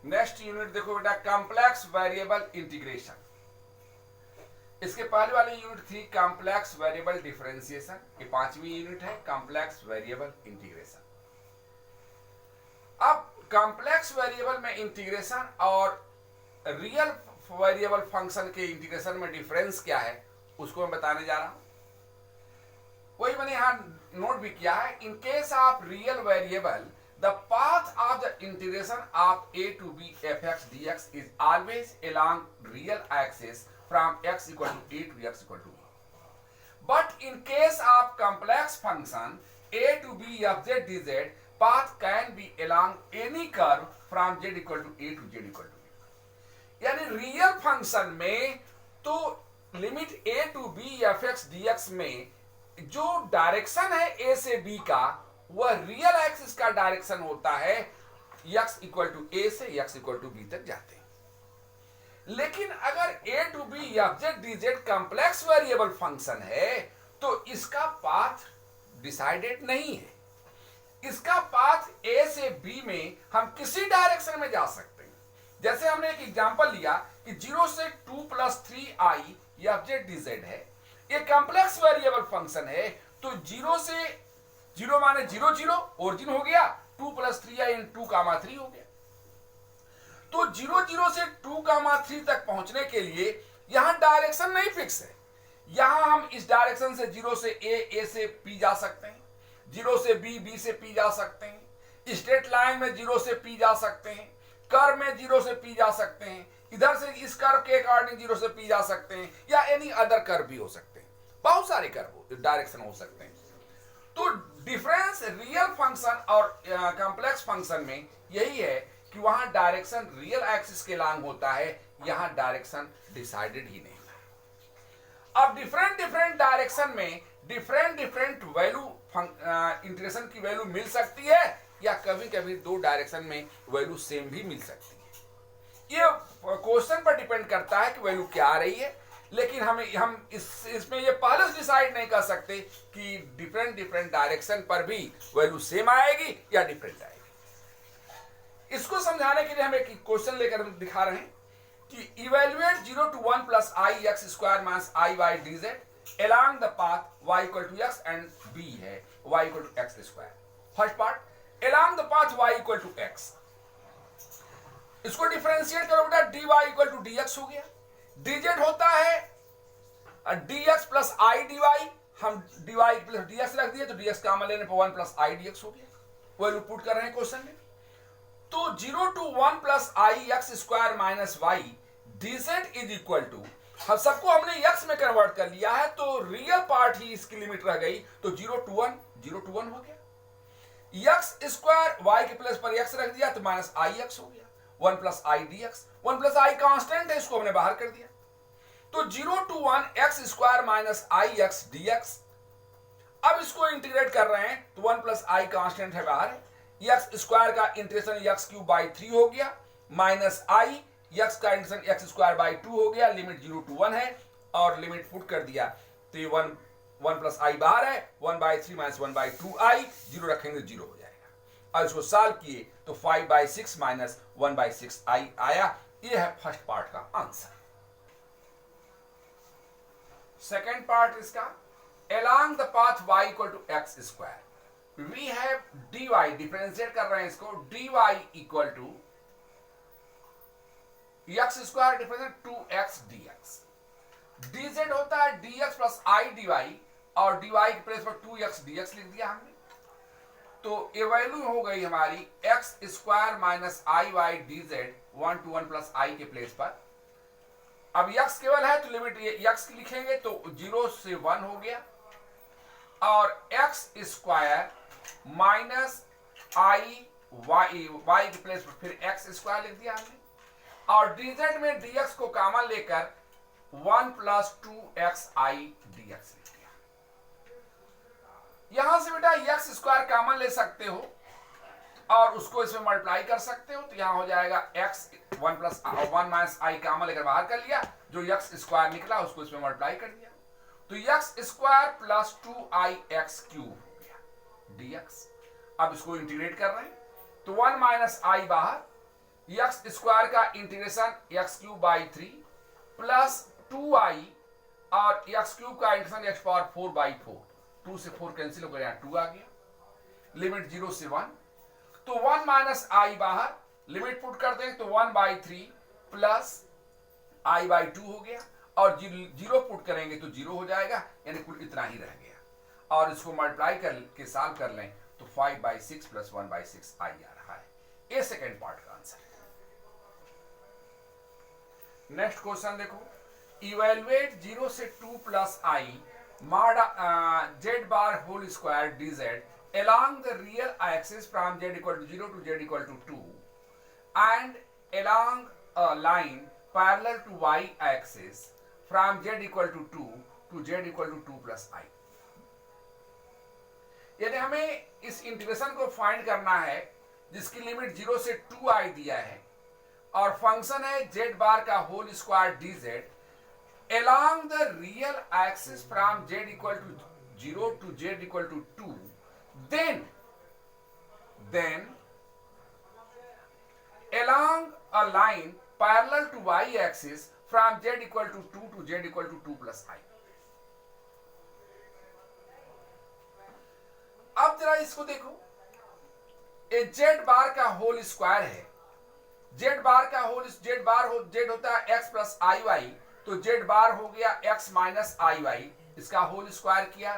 Next unit देखो बेटा, complex variable integration. इसके पहले वाली यूनिट थी कॉम्प्लेक्स वेरिएबल डिफरेंशिएशन, ये 5वीं यूनिट है कॉम्प्लेक्स वेरिएबल इंटीग्रेशन। अब कॉम्प्लेक्स वेरिएबल में इंटीग्रेशन और रियल वेरिएबल फंक्शन के इंटीग्रेशन में डिफरेंस क्या है उसको मैं बताने जा रहा हूं। वही मैंने यहां नोट भी किया है, in case of real variable the path of the integration of a to b fx dx is always along real axis from x equal to a to x equal to b. But in case of complex function a to b of z dz, path can be along any curve from z equal to a to z equal to b. यानी real function में तो limit a to b fx dx में जो direction है a से b का वह real axis का डायरेक्शन होता है, x इक्वल टू ए से x इक्वल टू बी तक जाते हैं। लेकिन अगर a to B F Z D Z complex variable function है तो इसका पाथ डिसाइडेड नहीं है। इसका पाथ a से b में हम किसी डायरेक्शन में जा सकते हैं। जैसे हमने एक एग्जांपल लिया कि 0 से 2 plus 3i F Z D Z है, ये कॉम्प्लेक्स वेरिएबल फंक्शन है, तो 0 से 0 माने 0 0 ओरिजिन हो गया, 2 प्लस 3i इन 2 कामा 3 हो गया। तो 0 0 से 2 कामा 3 तक पहुंचने के लिए यहां डायरेक्शन नहीं फिक्स है। यहां हम इस डायरेक्शन से 0 से a से p जा सकते हैं, 0 से b से p जा सकते हैं, स्ट्रेट लाइन में 0 से p जा सकते हैं, कर्व में 0 से p जा सकते हैं, इधर से इस कर्व के अकॉर्डिंग 0 से p जा सकते हैं, या एनी अदर कर्व भी हो सकते हैं, बहुत सारे कर्व डायरेक्शन हो सकते हैं। तो डिफरेंस रियल फंक्शन और कॉम्प्लेक्स फंक्शन में यही है कि वहां डायरेक्शन रियल एक्सिस के लॉन्ग होता है, यहां डायरेक्शन डिसाइडेड ही नहीं है। अब डिफरेंट डिफरेंट डायरेक्शन में डिफरेंट वैल्यू इंटीग्रेशन की वैल्यू मिल सकती है, या कभी कभी दो डायरेक्शन में वैल्यू सेम भी मिल सकती है। ये क्वेश्चन पर डिपेंड करता है कि वैल्यू क्या आ रही है, लेकिन हम इसमें ये पहले से डिसाइड नहीं कर सकते कि डिफरेंट डायरेक्शन पर भी वैल्यू सेम आएगी या डिफरेंट आएगी। इसको समझाने के लिए हम एक क्वेश्चन लेकर दिखा रहे हैं कि evaluate 0 to 1 plus i x square minus i y dz along the path y equal to x and b है y equal to x square। First part along the path y equal to x, इसको differentiate करो बेटा, dy equal to dx हो गया, dz होता है dx plus i dy, हम dy plus dx रख दिए तो dx कॉमन लेने पर 1 प्लस आई dx हो गया। वैल्यू पुट कर रहे हैं क्वेश्चन में, तो 0 to 1 plus i x square minus y dz is equal to, हम सबको हमने x में कन्वर्ट कर लिया है तो रियल पार्ट ही इसकी लिमिट रह गई, तो 0 to 1 हो गया। x स्क्वायर y के प्लेस पर x रख दिया तो माइनस आई एक्स हो गया, 1 प्लस आई dx, 1 प्लस आई कांस्टेंट है, इसको हमने बाहर कर दिया, तो 0 to 1 x square minus I x dx। अब इसको इंटीग्रेट कर रहे हैं तो 1 प्लस आई कांस्टेंट है बाहर, एक्स स्क्वायर का इंटीग्रेशन एक्स क्यूब बाई 3 हो गया, माइनस आई एक्स का इंटीग्रेशन एक्स स्क्वायर बाई 2 हो गया, लिमिट 0 to 1 है और लिमिट पुट कर दिया तो ये 1 प्लस आई बाहर है, 1 बाई 3 माइनस 1 बाई 2 आई, 0 रखेंगे 0 हो जाएगा। और इसको सॉल्व किए तो 5 बाई 6 माइनस 1 बाई 6 आई आया। ये है फर्स्ट पार्ट का आंसर। सेकेंड पार्ट इसका, along the path y equal to x square we have dy, differentiate कर रहे हैं इसको, dy equal to x square differentiate 2x dx, dz होता है dx प्लस i dy और dy के प्लेस पर 2x dx लिख दिया हमने, तो ये वैल्यू हो गई हमारी x square minus i y dz 1 to 1 plus i के प्लेस पर। अब x केवल है तो लिमिट x लिखेंगे तो 0 से 1 हो गया, और x square minus i Y के प्लेस पर फिर x स्क्वायर लिख दिया हमने, और dz में dx को कॉमन लेकर 1 प्लस 2x i dx लिख दिया। यहां से बेटा x स्क्वायर कॉमन ले सकते हो और उसको इसमें मल्टीप्लाई कर सकते हो, तो यहां हो जाएगा x 1 प्लस 1 माइनस आई कॉमन लेकर बाहर कर लिया, जो x स्क्वायर निकला उसको इसमें मल्टीप्लाई कर दिया, तो x square plus 2ix cube हो गया dx। अब इसको इंटीग्रेट कर रहे हैं तो 1 माइनस आई बाहर, एक्स स्क्वायर का integration x cube by 3 plus 2i और एक्स क्यूब का इंटीग्रेशन एक्स पावर 4 बाई 4, 2 से 4 कैंसिल हो गया, यहाँ 2 आ गया, लिमिट 0 से 1, तो 1 माइनस आई बाहर, लिमिट पुट कर दें तो 1 बाई 3 प्लस आई बाई 2 हो गया, और 0 पुट करेंगे तो 0 हो जाएगा, यानी कुल इतना ही रह गया, और इसको मल्टीप्लाई करके सॉल्व कर लें तो 5 बाई 6 प्लस 1 बाई 6 आई आ रहा है। ये सेकेंड पार्ट का आंसर है। नेक्स्ट क्वेश्चन देखो, इवेलुएट 0 से 2 plus i mod z bar whole square d z along the real axis from z equal to 0 to z equal to 2 and along a line parallel to y axis from z equal to 2 to z equal to 2 plus I। यदि हमें इस integration को find करना है जिसकी limit 0 से 2i दिया है और फंक्शन है z बार का whole square dz along the real axis from z equal to 0 to z equal to 2, then along a line parallel to y axis from z equal to 2 to z equal to 2 plus I। अब जरा इसको देखो, ये z बार का whole square है, z बार का whole z होता है x प्लस आई वाई, तो z बार हो गया x माइनस आई वाई, इसका होल स्क्वायर किया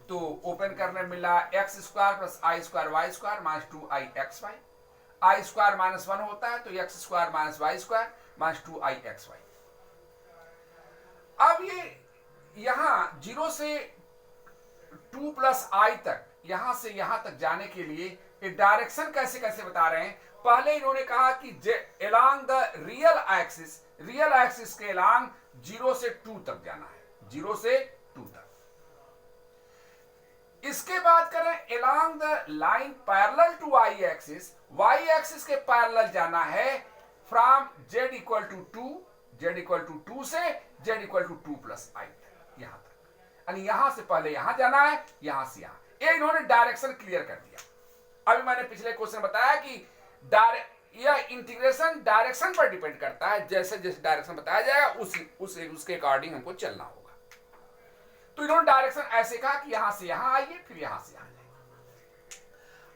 तो ओपन करने मिला x square plus i square y square minus 2i x y, i square minus 1 होता है तो x square minus y square minus 2i x y. अब ये यहां 0 से 2 प्लस आई तक, यहां से यहां तक जाने के लिए ये डायरेक्शन कैसे कैसे बता रहे हैं। पहले इन्होंने कहा कि along the real axis के along 0 से 2 तक जाना है, 0 से 2 तक। इसके बाद करें along the line parallel to y axis के पैरेलल जाना है from z equal to 2 से z equal to 2 plus i यहां तक, यानी यहां से पहले यहां जाना है, यहां से यहां। ये इन्होंने डायरेक्शन क्लियर कर दिया। अभी मैंने पिछले क्वेश्चन बताया कि यह इंटीग्रेशन डायरेक्शन पर डिपेंड करता है, जैसे जैसे डायरेक्शन बताया जाएगा उसके अकॉर्डिंग हमको चलना होगा। तो इन्होंने डायरेक्शन ऐसे कहा कि यहां से यहां आइए, फिर यहां से यहां जाइए।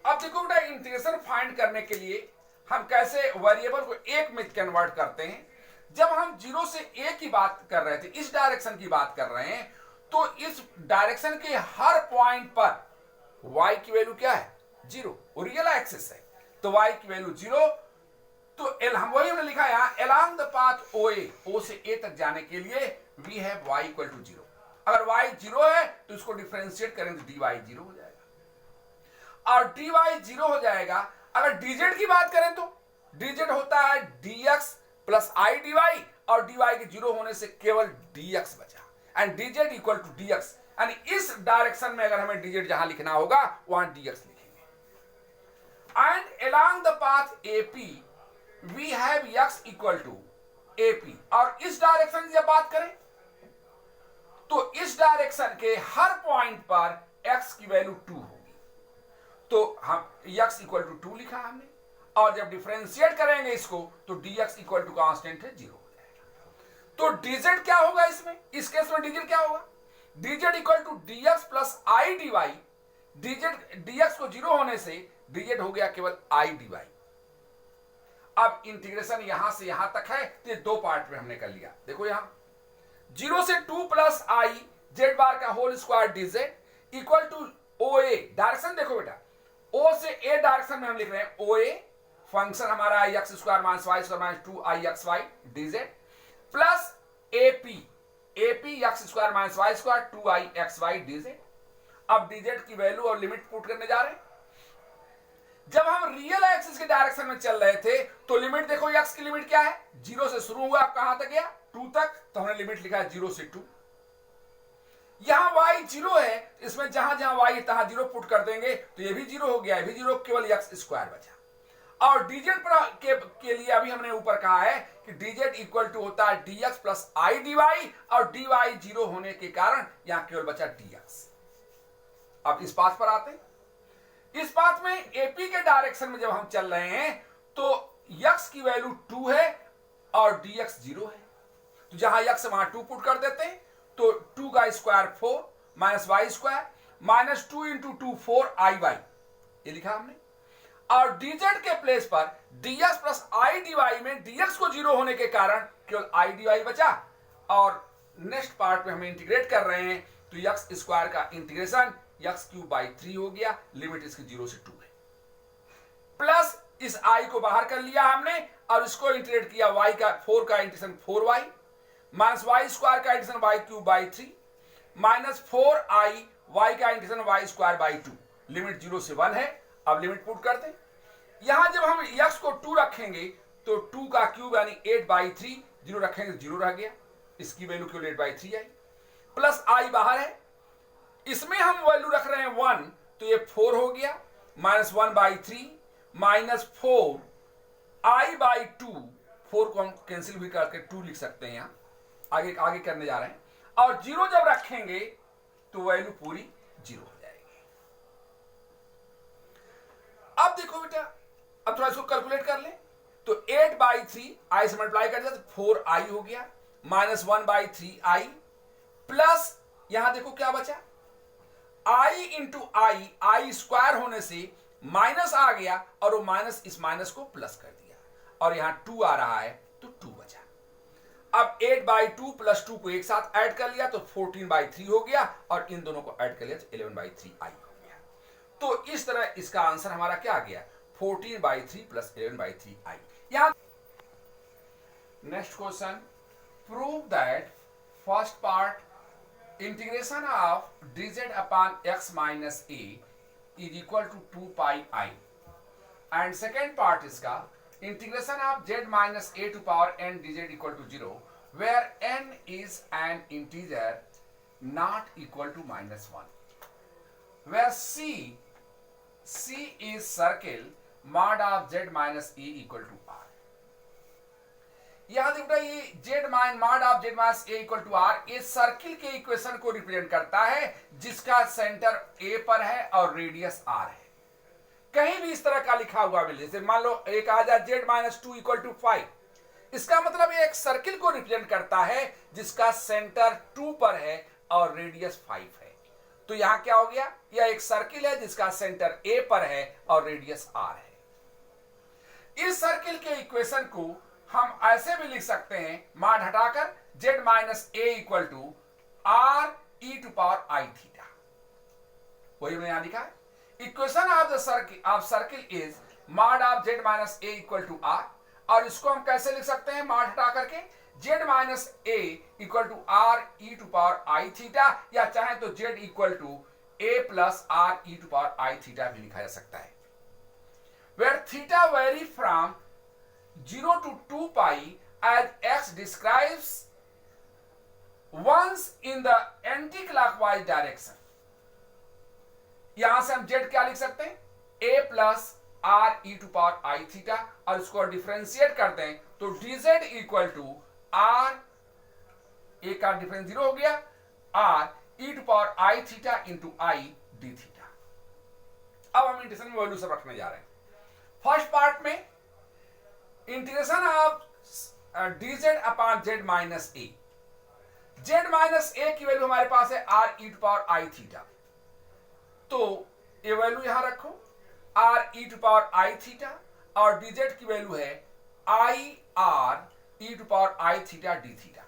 अब देखो बेटा, इंटीग्रेशन फाइंड करने के लिए हम कैसे वेरिएबल को एक में कन्वर्ट करते हैं। जब हम 0 से a की बात कर रहे थे, इस डायरेक्शन की बात कर रहे हैं, तो इस डायरेक्शन के हर पॉइंट पर y की वैल्यू क्या है? 0, रियल एक्सिस है तो y की वैल्यू 0। तो हमने लिखा यहां along the path OA, O से A तक जाने के लिए we have y equal to 0। अगर y 0 है तो इसको डिफरेंशिएट करें तो dy 0 हो जाएगा, और dy 0 हो जाएगा। अगर dz की बात करें तो dz होता है dx प्लस i dy, और dy के 0 होने से केवल dx बचा, and dz equal to dx, यानी इस डायरेक्शन में अगर हमें dz जहां लिखना होगा वहां dx लिखेंगे। And along the path AP we have x equal to AP, और इस डायरेक्शन की जब बात करें तो इस डायरेक्शन के हर पॉइंट पर x की वैल्यू 2 होगी, तो हम x इक्वल टू 2 लिखा हमने, और जब डिफरेंशिएट करेंगे इसको तो dx इक्वल टू कांस्टेंट है 0 हो जाएगा। तो dz क्या होगा इसमें, इस केस में dz क्या होगा? dz equal to dx plus i dy, dx को 0 होने से dz हो गया केवल i dy। अब इंटीग्रेशन यहां से यहां तक है, तो ये 2 पार्ट में हमने कर लिया। देखो यहां 0 से 2 प्लस आई जेड बार का whole square dz equal to OA, direction देखो बेटा, O से A डायरेक्शन में हम लिख रहे हैं OA, फंक्शन हमारा है x square minus y square minus 2i xy dz plus AP x square minus y square 2i xy dz। अब dz की वैल्यू और लिमिट पुट करने जा रहे हैं। जब हम रियल एक्सिस के डायरेक्शन में चल रहे थे तो लिमिट देखो, x की लिमिट क्या है? 0 से शुरू हुआ, कहां तक गया? 2 तक, तो हमने लिमिट लिखा है 0 से 2। यहां y 0 है, इसमें जहां जहां y तहां 0 पुट कर देंगे तो ये भी 0 हो गया, ये भी 0, केवल x स्क्वायर बचा। और dz के लिए अभी हमने ऊपर कहा है कि dz इक्वल टू होता है dx प्लस i dy, और dy 0 होने के कारण यहां केवल बचा dx। अब इस पाथ पर आते हैं। इस पाथ में AP के डायरेक्शन में जब हम चल रहे हैं तो की वैल्यू 2 है और dx 0 है, तो जहां x वहां 2 पुट कर देते हैं, तो 2 का square 4 minus y square minus 2 into 2 4 i y, ये लिखा हमने। और dz के प्लेस पर dx प्लस आई dy में dx को 0 होने के कारण केवल आई dy बचा, और नेक्स्ट पार्ट में हम इंटीग्रेट कर रहे हैं, तो x स्क्वायर का इंटीग्रेशन x क्यूब बाई 3 हो गया, लिमिट इसकी 0 से 2 है, प्लस इस i को बाहर कर लिया हमने और इसको इंटीग्रेट किया, y का 4 का integration 4y minus y square का integration y cube by 3 minus 4i y का integration y square by 2, limit 0 से 1 है। अब लिमिट पुट करते हैं, यहां जब हम x को 2 रखेंगे तो 2 का क्यूब यानी 8/3, 0 रखेंगे 0 रह गया, इसकी वैल्यू केवल 8/3 आई, प्लस i बाहर है, इसमें हम वैल्यू रख रहे हैं 1, तो ये 4 हो गया, माइनस 1/3 माइनस 4 i/2, 4 को हम कैंसिल भी करके 2 लिख सकते हैं, यहां आगे आगे करने जा रहे हैं, और 0 जब रखेंगे तो वैल्यू पूरी 0 हो जाएगी। अब देखो बेटा, अब थोड़ा इसको कैलकुलेट कर ले, तो 8/3 i से मल्टीप्लाई कर दिया तो 4i हो गया, माइनस 1/3i प्लस यहां देखो क्या बचा, i इंटू आई स्क्वायर होने से माइनस आ गया और वो माइनस इस माइनस को प्लस कर दिया, और यहां 2 आ रहा है तो 2 बचा। अब 8/2 प्लस 2 को एक साथ ऐड कर लिया तो 14/3 हो गया, और इन दोनों को ऐड कर लिया तो 11/3i हो गया। तो इस तरह इसका आंसर हमारा क्या आ गया, 14/3 प्लस 11/3i। यहां next question, prove that first part integration of dz upon x minus a is equal to 2 pi i, and second part इसका integration of z minus a to power n dz equal to 0 where n is an integer not equal to -1, where c is circle mod of z minus a equal to r। यहां देखो ये z mod of z minus a equal to r, ये circle के equation को represent करता है जिसका centre a पर है और रेडियस r है। कहीं भी इस तरह का लिखा हुआ मिले, जैसे मान लो एक आ जाए z माइनस 2 इक्वल टू 5, इसका मतलब ये एक सर्किल को रिप्रेजेंट करता है जिसका सेंटर 2 पर है और रेडियस 5 है। तो यहां क्या हो गया, यह एक सर्किल है जिसका सेंटर a पर है और रेडियस r है। इस सर्किल के इक्वेशन को हम ऐसे भी लिख सकते हैं, मान हटाकर z minus a equal to r e to power i theta, वही हमने यहां लिखा है। Equation of the circle is mod of z minus a equal to r, और इसको हम कैसे लिख सकते हैं, mod हटा करके z minus a equal to r e to power i theta, या चाहे तो z equal to a plus r e to power i theta भी लिखा जा सकता है। Where theta vary from 0 to 2 pi as x describes once in the anti-clockwise direction। यहां से हम z क्या लिख सकते हैं, a plus r e to power i theta, और इसको डिफरेंशिएट करते हैं तो dz equal to r, a का डिफरेंस 0 हो गया, r e to power i theta into i d theta. अब हम इंटीग्रेशन में वैल्यू सब रखने जा रहे हैं। फर्स्ट पार्ट में integration of dz upon z minus a, z minus a की वैल्यू हमारे पास है r e to power i theta, तो ये वैल्यू यहां रखो r e to power i theta, और dz की वैल्यू है i r e to power i theta d theta.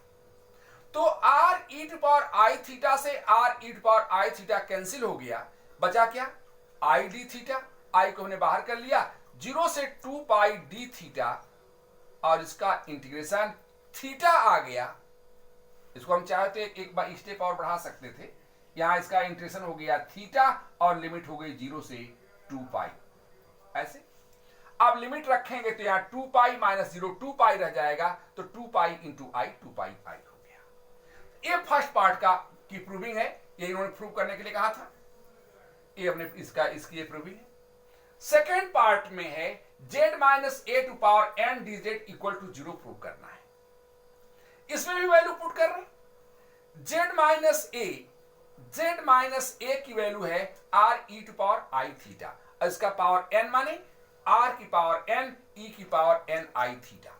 तो r e to power i theta से r e to power i theta cancel हो गया, बचा क्या, i d थीटा, i को हमने बाहर कर लिया, 0 से 2 पाई d थीटा, और इसका इंटीग्रेशन थीटा आ गया। इसको हम चाहते एक बार स्टेप और बढ़ा सकते थे, यहां इसका इंटीग्रेशन हो गया थीटा और लिमिट हो गई 0 से 2 पाई, ऐसे। अब लिमिट रखेंगे तो यहां 2 पाई माइनस 0 2 पाई रह जाएगा, तो 2 पाई इंटू आई 2 पाई आई हो गया। ये फर्स्ट पार्ट का की प्रूविंग है, ये इन्होंने प्रूव करने के लिए कहा था, ये हमने इसकी प्रूविंग है। सेकेंड पार्ट में है z minus a to power n dz equal to 0 prove करना है। इसमें भी वैल्यू पुट कर रहे हैं, z माइनस a की वैल्यू है r e to power i theta, इसका पावर n माने आर की पावर एन ई की पावर एन आई थीटा,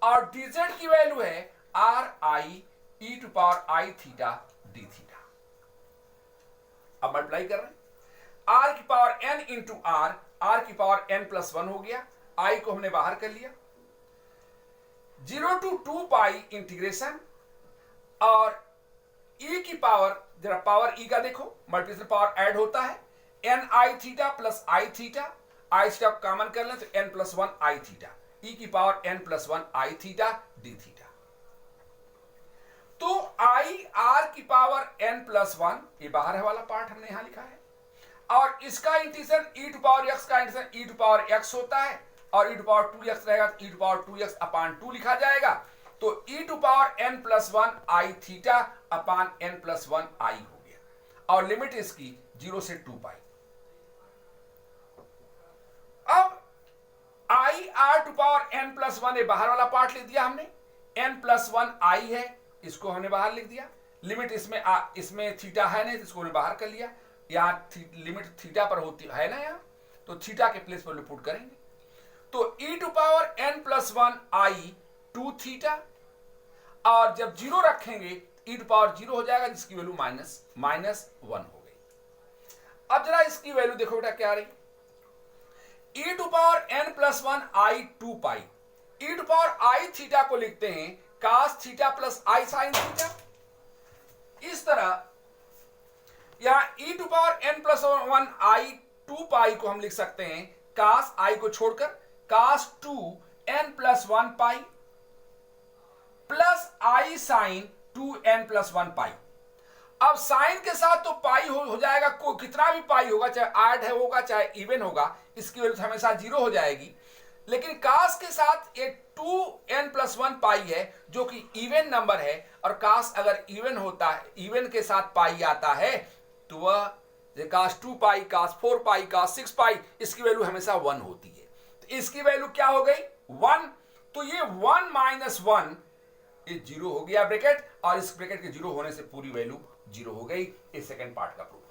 और dz की वैल्यू है r i e to power i theta d theta. अब मल्टीप्लाई कर रहे हैं, आर की पावर एन इंटू आर की पावर एन प्लस वन हो गया, आई को हमने बाहर कर लिया, 0 to 2 पाई इंटीग्रेशन, और ई की पावर, जरा पावर ई का देखो, मल्टीप्लिकेशन पावर ऐड होता है, N i theta plus I theta, I theta common कर लें तो N plus one i theta, ई की power n plus one i theta d theta. तो आई आर की पावर एन प्लस वन, ये बाहर है वाला पार्ट हमने यहां लिखा है, और इसका integration e to power x का integration e to power x होता है, और e to power two x रहेगा तो e to power two x upon two लिखा जाएगा, तो e to power n plus one i theta upon n plus one i हो गया, और लिमिट इसकी 0 से 2 पाई। अब i r to power n plus one, ये बाहर वाला पार्ट लिख दिया हमने, एन प्लस वन आई है, इसको हमने बाहर लिख दिया, लिमिट इसमें थीटा है नहीं तो इसको हमने बाहर कर लिया, यहां लिमिट थीटा पर होती है ना यहां, तो थीटा के प्लेस पर पुट करेंगे, तो e to power n plus one i two theta, और जब 0 रखेंगे ई टू पावर 0 हो जाएगा, जिसकी वैल्यू माइनस वन हो गई। अब जरा इसकी वैल्यू देखो बेटा क्या रही, e to power n plus one i two pi, e to power i theta को लिखते हैं cos theta plus i sine theta, इस तरह यहां e to power n plus one i two pi को हम लिख सकते हैं कास आई को छोड़कर cos two n plus one pi plus i sine two n plus one pi. अब साइन के साथ तो पाई हो जाएगा, को कितना भी पाई होगा, चाहे ऐड है होगा चाहे इवन होगा, इसकी वैल्यू हमेशा 0 हो जाएगी, लेकिन कास के साथ एक 2n प्लस वन पाई है जो कि इवन नंबर है, और कास अगर इवन होता है, इवन के साथ पाई आता है तो वह कास 2 पाई कास 4 पाई कास 6 पाई, इसकी वैल्यू हमेशा 1 होती है, तो इसकी वैल्यू क्या हो गई 1, तो ये 1 माइनस 1 ये 0 हो गया ब्रैकेट, और इस ब्रैकेट के 0 होने से पूरी वैल्यू 0 हो गई। इस सेकंड पार्ट का प्रूफ।